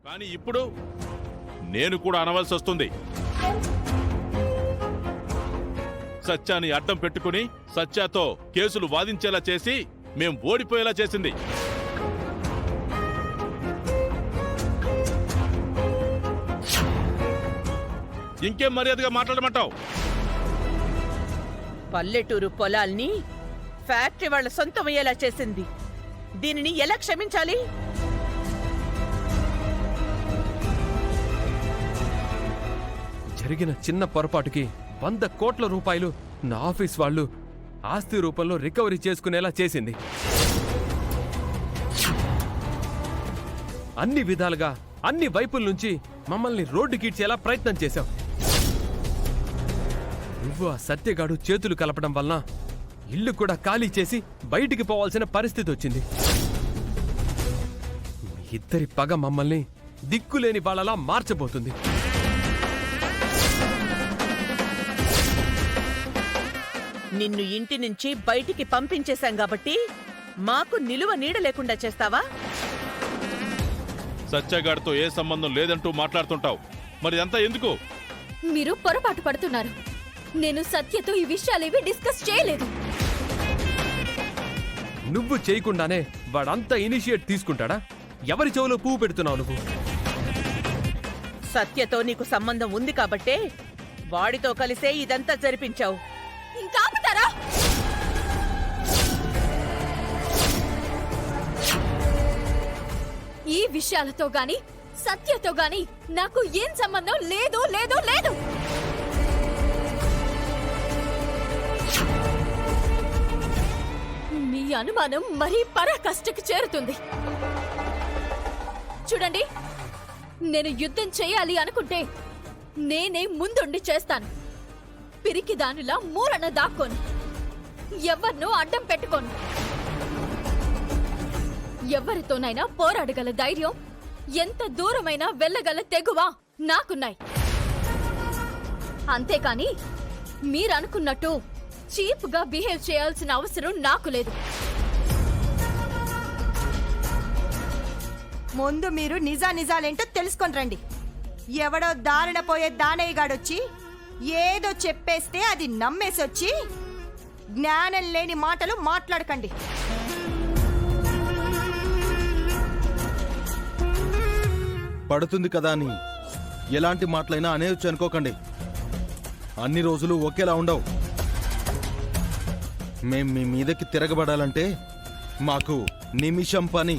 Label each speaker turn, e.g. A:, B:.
A: కానీ ఇప్పుడు నేను కూడా అనవలసి వస్తుంది. సత్యాని అడ్డం పెట్టుకుని సత్యాతో కేసులు వాదించేలా చేసి మేం ఓడిపోయేలా చేసింది. ఇంకేం మర్యాదగా మాట్లాడమంటావు?
B: పల్లెటూరు పొలాల్ని ఫ్యాక్టరీ వాళ్ళ సొంతమయ్యేలా చేసింది. దీనిని ఎలా క్షమించాలి?
C: జరిగిన చిన్న పొరపాటుకి 100 కోట్ల రూపాయలు నా ఆఫీస్ వాళ్ళు ఆస్తి రూపంలో రికవరీ చేసుకునేలా చేసింది. అన్ని విధాలుగా అన్ని వైపుల నుంచి మమ్మల్ని రోడ్డుకిడ్చేలా ప్రయత్నం చేశావు. నువ్వు ఆ సత్యగాడు చేతులు కలపడం వలన ఇల్లు కూడా ఖాళీ చేసి బయటికి పోవాల్సిన పరిస్థితి వచ్చింది. మీ ఇద్దరి పగ మమ్మల్ని దిక్కులేని వాళ్ళలా మార్చబోతుంది.
B: నిన్ను ఇంటి నుంచి బయటికి పంపించేశాం కాబట్టి మాకు నిలువ నీడ లేకుండా చేస్తావా?
A: సత్యగాడితో ఏ సంబంధం లేదంటూ మాట్లాడుతుంటావు. మరి అంతా ఎందుకు?
D: మీరు పొరపాటు పడుతున్నారు. నేను సత్యతో ఈ విషయాలేవి డిస్కస్ చేయలేదు.
C: నువ్వు చేయకుండానే వాడంతా ఇనిషియేట్ తీసుకుంటాడా? ఎవరి చెవులో పువ్వు పెడుతున్నావు నువ్వు?
B: సత్యతో నీకు సంబంధం ఉంది కాబట్టే వాడితో కలిసే ఇదంతా జరిపించావు.
D: ఇంకా ఆపుతారా? ఈ విషయాలతో గాని సత్యతో గాని నాకు ఏం సంబంధం లేదు లేదు లేదు. మీ అనుమానం మరీ పరాకాష్ఠకి చేరుతుంది. చూడండి, నేను యుద్ధం చేయాలి అనుకుంటే నేనే ముందుండి చేస్తాను. పిరికి దానిలా మూలన దాక్కోను. ఎవరినూ అడ్డం పెట్టుకోను. ఎవరితోనైనా పోరాడగల ధైర్యం, ఎంత దూరమైనా వెళ్ళగల తెగువ నాకున్నాయి. అంతేకాని మీరనుకున్నట్టు చీప్ గా బిహేవ్ చేయాల్సిన అవసరం నాకు లేదు.
E: ముందు మీరు నిజాలేంటో తెలుసుకొని రండి. ఎవడో దారిన పోయే దానయ్య గాడొచ్చి ఏదో చెప్పేస్తే అది నమ్మేసొచ్చి జ్ఞానం లేని మాటలు మాట్లాడకండి.
F: పడుతుంది కదా అని ఎలాంటి మాటలైనా అనేయొచ్చు అనుకోకండి. అన్ని రోజులు ఒకేలా ఉండవు. మేం మీ మీదకి తిరగబడాలంటే మాకు నిమిషం పని.